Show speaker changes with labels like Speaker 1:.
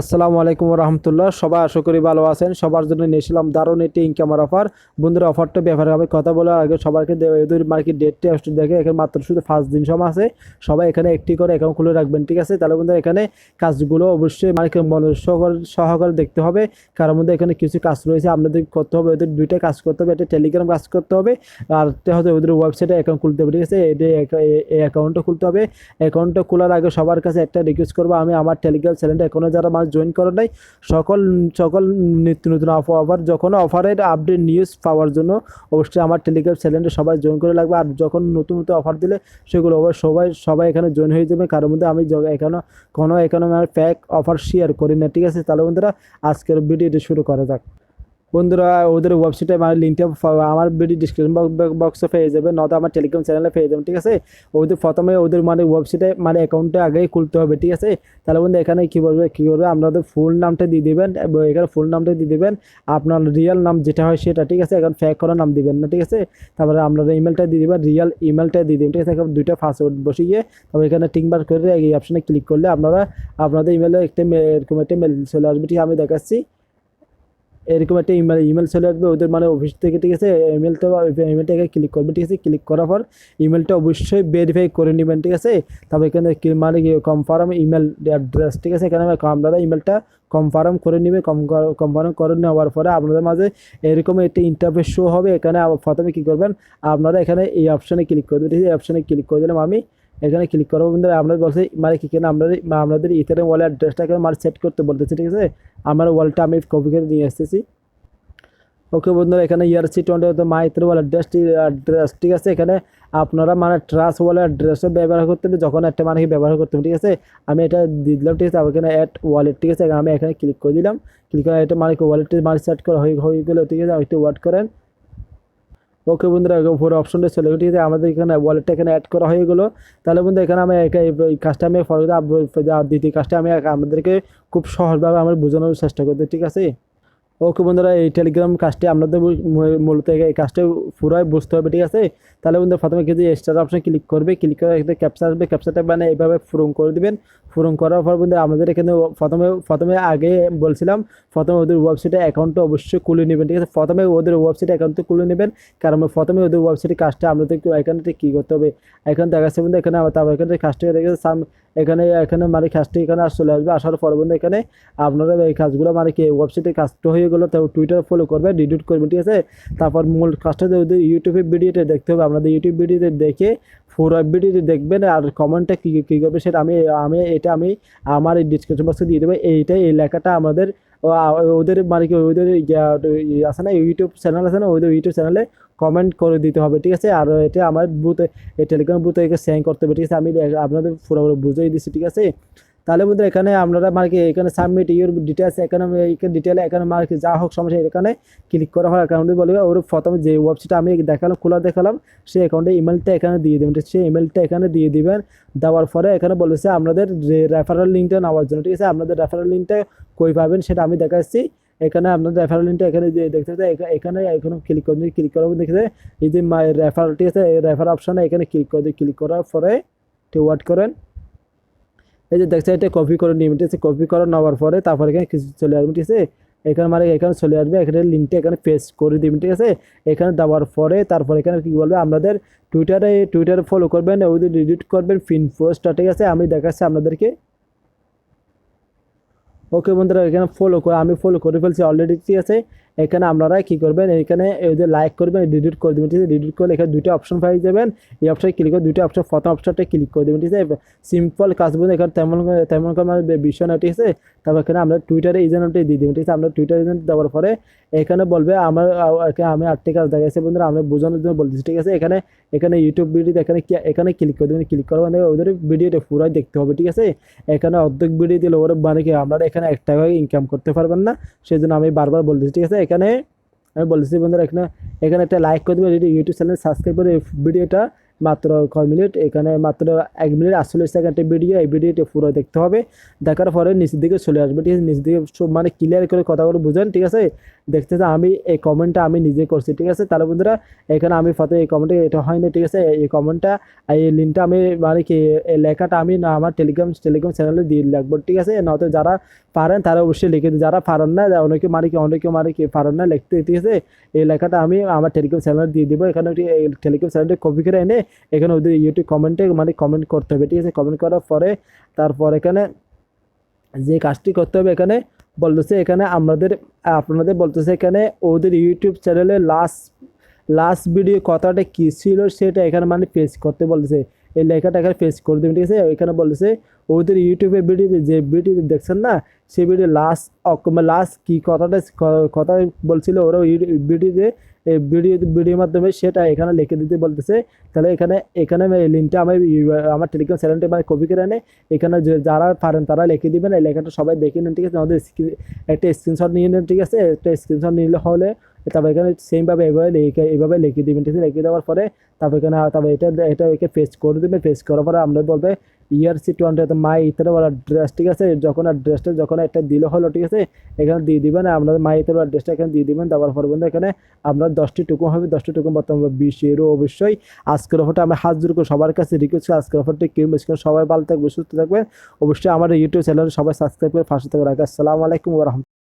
Speaker 1: আসসালামু আলাইকুম রহমতুল্লাহ। সবাই আশা করি ভালো আছেন। সবার জন্য নিয়েছিলাম দারুণ একটি ইনকামের অফার। বন্ধুরা, অফারটা ব্যাপারে আমি কথা বলার আগে সবাইকে এদের মার্কেট ডেটটা দেখে এখানে মাত্র শুধু 5 দিন সময় আছে। সবাই এখানে একটি করে অ্যাকাউন্ট খুলে রাখবেন, ঠিক আছে? তাহলে বন্ধুরা, এখানে কাজগুলো অবশ্যই মার্কেট সহকারে দেখতে হবে। কারণ মধ্যে এখানে কিছু কাজ রয়েছে আপনাদের করতে হবে। ওদের দুইটা কাজ করতে হবে, একটা টেলিগ্রাম কাজ করতে হবে আর একটা হচ্ছে ওদের ওয়েবসাইটে অ্যাকাউন্ট খুলতে হবে, ঠিক আছে? এই অ্যাকাউন্টটা খুলতে হবে। অ্যাকাউন্টটা খোলার আগে সবার কাছে একটা রিকোয়েস্ট করবো, আমি আমার টেলিগ্রাম চ্যানেলটা এখনো যারা জয়েন করেন নাই, সকল সকল নিত্য নতুন অফার যখন অফারের আপডেট নিউজ পাওয়ার জন্য অবশ্যই আমার টেলিগ্রাম চ্যানেলটা সবাই জয়েন করে লাগবে। আর যখন নতুন নতুন অফার দিলে সেগুলো সবাই এখানে জয়েন হয়ে যাবে। কারোর মধ্যে আমি এখানে ফেক অফার শেয়ার করি না, ঠিক আছে? তাহলে বন্ধুরা, আজকের ভিডিওটি শুরু করা যাক। বন্ধুরা, ওদের ওয়েবসাইটে আমার লিঙ্কটা আমার ভিডিও ডিসক্রিপশন বক্সে পেয়ে যাবে, নয়তো আমার টেলিগ্রাম চ্যানেলে পেয়ে যাবেন, ঠিক আছে? প্রথমে ওদের ওয়েবসাইটে অ্যাকাউন্টটা আগেই খুলতে হবে, ঠিক আছে? তাহলে বন্ধু, এখানে কী করবে আপনাদের ফুল নামটা দিয়ে দেবেন। এখানে ফুল নামটা দিয়ে দেবেন, আপনার রিয়েল নাম যেটা হয় সেটা, ঠিক আছে? এখন ফেক করা নাম দিবেন না, ঠিক আছে? তারপরে আপনারা ইমেলটা দিয়ে দেবেন, রিয়েল ইমেলটা দিয়ে দেবেন, ঠিক আছে? এখন দুইটা পাসওয়ার্ড বসিয়ে তবে এখানে টিকমার্ক করে এই অপশনে ক্লিক করলে আপনাদের ইমেলে এরকম একটা মেল চলে আসবে, ঠিক আমি দেখাচ্ছি। এরকম একটা ইমেল চলে আসবে ওদের অফিস থেকে, ঠিক আছে? ইমেলটাকে ক্লিক করবে, ঠিক আছে? ক্লিক করার পর ইমেলটা অবশ্যই ভেরিফাই করে নেবেন, ঠিক আছে? তারপর এখানে কনফার্ম ইমেল অ্যাড্রেস, ঠিক আছে? এখানে আপনারা ইমেলটা কনফার্ম করে নেবে। কনফার্ম করে নেওয়ার পরে আপনাদের মাঝে এরকম একটি ইন্টারফেস শো হবে। এখানে প্রথমে কী করবেন, আপনারা এখানে এই অপশানে ক্লিক করবেন, ঠিক আছে? এই অপশানে ক্লিক করে দিলাম আমি। এখানে ক্লিক করবো বন্ধুরা, আপনাদের বলছে কি কেন আপনাদের ইথারিয়াম ওয়ালেট অ্যাড্রেসটা এখানে সেট করতে বলতেছে, ঠিক আছে? আমার ওয়ালটা আমি কপি করে নিয়ে আসতেছি। ওকে বন্ধুরা, এখানে ERC20 মাই ইথারিয়াম ওয়ালেট অ্যাড্রেস, ঠিক আছে? এখানে আপনারা ট্রাস্ট ওয়ালেট অ্যাড্রেসও ব্যবহার করতে হবে যখন একটা ব্যবহার করতে হবে, ঠিক আছে? আমি এটা দিয়ে দিলাম, ঠিক আছে? এখানে অ্যাড ওয়ালেট, ঠিক আছে? আমি এখানে ক্লিক করে দিলাম। ক্লিক করে এটা ওয়ালেটে সেট করা হয়ে গেলো, ঠিক আছে? একটু ওয়েট করেন। ওকে বন্ধুরা, উপরে অপশনটা চলে গেল, ঠিক আছে? আমাদের এখানে ওয়ালেটটা এখানে অ্যাড করা হয়ে গেলো। তাহলে বন্ধু, এখানে আমি এই কাজটা আমি দ্বিতীয় কাজটা আমি আমাদেরকে খুব সহজভাবে বোঝানোর চেষ্টা করতে, ঠিক আছে? ওকে বন্ধুরা, এই টেলিগ্রাম কাজটি আপনাদের মূলত এই কাজটা পুরাই বুঝতে হবে, ঠিক আছে? তাহলে বন্ধু, প্রথমে কিছু স্টার অপশন ক্লিক করবে। ক্লিক করে একটা ক্যাপচা আসবে, ক্যাপচাটা এইভাবে পূরণ করে দিবেন। পূরণ করার পর বন্ধু, আমাদের এখানে প্রথমে আগে বলছিলাম, প্রথমে ওদের ওয়েবসাইটে অ্যাকাউন্টটা অবশ্যই খুলে নেবেন, ঠিক আছে? প্রথমে ওদের ওয়েবসাইটে অ্যাকাউন্টটা খুলে নেবেন। কারণ প্রথমে ওদের ওয়েবসাইটে কাজটা আপনাদের এখানে কী করতে হবে, এখানে দেখাচ্ছে বন্ধু। এখানে তারপর এখানে কাজটা রেখেছে এখানে কাজটি এখানে চলে আসবে। আসার পর বন্ধু, এখানে আপনারা এই কাজগুলো কি ওয়েবসাইটে কাজটা হয়ে গেলো, তারপর টুইটার ফলো করবে, ডিলিট করবে, ঠিক আছে? তারপর মূল কাজটা ওদের ইউটিউবের ভিডিওতে দেখতে হবে। আপনাদের ইউটিউব ভিডিওতে দেখে পুরো ভিডিওটি দেখবেন। আর কমেন্টটা কী করবে সেটা আমি আমার এই ডিসক্রিপশন বক্সে দিয়ে দেবো। এই লেখাটা আমাদের ওদের কি ওদের আছে না, ইউটিউব চ্যানেল আছে না, ওদের ইউটিউব চ্যানেলে কমেন্ট করে দিতে হবে, ঠিক আছে? আর এটা আমার বুথে, এই টেলিগ্রাম বুথে সেন্ড করতে হবে, ঠিক আছে? আমি আপনাদের পুরোপুরি বুঝিয়ে দিচ্ছি, ঠিক আছে? তাহলে বন্ধু, এখানে আপনারা এখানে সাবমিট ইউর ডিটেলস, এখানে ডিটেলে এখানে যা হোক সমস্যা এখানে ক্লিক করা হয়। অ্যাকাউন্টে বলবে ওর প্রথমে যে ওয়েবসাইটটা আমি দেখালাম সেই অ্যাকাউন্টে ইমেলটা এখানে দিয়ে দেবেন, সেই ইমেলটা এখানে দিয়ে দিবেন। দেওয়ার পরে এখানে বলেছে আপনাদের যে রেফারেল লিঙ্কটা নেওয়ার জন্য, ঠিক আছে? আপনাদের রেফারেল লিঙ্কটা কই পাবেন সেটা আমি দেখাচ্ছি। এখানে আপনাদের রেফারেল লিঙ্কটা এখানে যে দেখতে এখানে ক্লিক করবেন। ক্লিক করার পর দেখতে এই যে মাই রেফারেল, ঠিক আছে? এই রেফার অপশনে এখানে ক্লিক করার পরে একটু ওয়েট করেন। এই যে দেখছে এটা কপি করে নিয়ে, ঠিক আছে? কপি করে নেওয়ার পরে তারপর এখানে কিছু চলে আসবে, ঠিক আছে? এখানে এখানে চলে আসবে, এখানে লিঙ্কটা এখানে পেস্ট করে দিবেন, ঠিক আছে? এখানে দেওয়ার পরে তারপর এখানে কি বলবে, আপনাদের টুইটারে ফলো করবেন, ওদের রিডিট করবেন পিন পোস্টটা, ঠিক আছে? আমি দেখাচ্ছি আপনাদেরকে। ওকে বন্ধুরা, এখানে আমি ফলো করে ফেলছি অলরেডি, ঠিক আছে? এখানে আপনারা কি করবেন, এখানে এই যে লাইক করবেন, ডিলিট করে দেবেন, ঠিক আছে? ডিলিট করলে এখানে দুটো অপশন পেয়ে যাবেন। এই অপশনে ক্লিক করে দুটো অপশন, প্রথম অপশনটা ক্লিক করে দেবেন, ঠিক আছে? সিম্পল কাজ বলতে এখানে তেমন কোনো বিষয় না, ঠিক আছে? তারপর এখানে আমরা টুইটারে ইউজারনেমটা দিয়ে দেবেন, ঠিক আছে? আমরা টুইটার ইউজারনেম দেওয়ার পরে এখানে বলবে আমি আরেকটি কাজ দেখাচ্ছি বন্ধুরা, আমরা বোঝানোর জন্য বলতেছি, ঠিক আছে? এখানে ইউটিউব ভিডিওতে এখানে ক্লিক করে দেবেন। ক্লিক করার মানে ওদের ভিডিওটা পুরাই দেখতে হবে, ঠিক আছে? এখানে অর্ধেক ভিডিও দিলে ওরা কি আপনারা এখানে 1 টাকা ইনকাম করতে পারবেন না। সেই জন্য আমি বারবার বলতেছি, ঠিক আছে? এখানে আমি বলতেছি বন্ধুরা, এখানে একটা লাইক করে দেবেন, ইউটিউব চ্যানেল সাবস্ক্রাইব করে ভিডিওটা মাত্র কয় মিনিট, এখানে মাত্র 1 মিনিট 48 সেকেন্ডের ভিডিও। এই ভিডিওটি পুরো দেখতে হবে, দেখার পরে নিচের দিকে চলে আসবে, ঠিক আছে? নিচের দিকে সব মানে ক্লিয়ার করে কথাগুলো বুঝেন, ঠিক আছে? দেখতেছে আমি এই কমেন্টটা আমি নিজে করছি, ঠিক আছে? তাহলে বন্ধুরা এখানে আমি ফটো এই কমেন্টে এটা হয় না, ঠিক আছে? এই কমেন্টটা এই লিঙ্কটা আমি মানে কি এই লেখাটা আমি না আমার টেলিগ্রাম চ্যানেলে দিয়ে রাখবো, ঠিক আছে? নয়তো যারা পারেন তারা অবশ্যই লিখে দিন, যারা পারেন না অনেকে পারেন না লিখতে, ঠিক আছে? এই লেখাটা আমি আমার টেলিগ্রাম চ্যানেলে দিয়ে দিব। এখানে একটি এই টেলিগ্রাম চ্যানেলটি কপি করে এনে এখানে ওদের ইউটিউব কমেন্টে মানে কমেন্ট করতে হবে, ঠিক আছে? কমেন্ট করার পরে তারপর এখানে যে কাজটি করতে হবে, এখানে বলতেছে এখানে আপনাদের বলতেছে এখানে ওদের ইউটিউব চ্যানেলে লাস্ট ভিডিও কথাটা কি ছিল সেটা এখানে মানে পেস্ট করতে বলতেছে। এই লেখাটা এখানে পেস্ট করে দেবেন, ঠিক আছে? এখানে বলতেছে ওদের ইউটিউবের ভিডিওতে যে ভিডিও দেখছেন না, সেই ভিডিও লাস্ট কি কথা বলছিল ওরা ভিডিওতে, ভিডিওর মাধ্যমে সেটা এখানে লিখে দিতে বলতেছে। তাহলে এখানে এখানে লিঙ্কটা আমার টেলিগ্রাম চ্যানেলটা মানে কপি করে এনে এখানে যারা পারেন তারা লিখে দিবেন। এই লেখাটা সবাই দেখে নেন, ঠিক আছে? আমাদের একটা স্ক্রিনশট নিয়ে নেন, ঠিক আছে? একটা স্ক্রিনশট নিলে হলে তারপর এখানে সেমভাবে এইভাবে লিখে দিবেন, ঠিক আছে? লিখে দেওয়ার পরে তারপর এটা পেস্ট করে দেবেন। পেস্ট করার পরে আমরা বলবে ERC20 মাই ইথার অ্যাড্রেস, ঠিক আছে? যখন অ্যাড্রেসটা যখন একটা দিলে হলো, ঠিক আছে? এখানে দিয়ে দিবেন আপনাদের মাই ইথার অ্যাড্রেসটা এখানে দিয়ে দিবেন। দেওয়ার পরে বন্ধু এখানে আপনার 10টি টোকন হবে, 10টি টোকন বর্তমানে 20 ইউরো। অবশ্যই আজকের অফারটা আমি হাত জোর করে সবার কাছে রিকোয়েস্ট করি, আজকের অফারটি কেউ মিস করেন। সবাই ভালো থাকবে, সুস্থ থাকবেন। অবশ্যই আমার ইউটিউব চ্যানেল সবাই সাবস্ক্রাইব করে পাশে থেকে রাখবেন। আসসালামু আলাইকুম ওয়া রাহমাতুল্লাহ।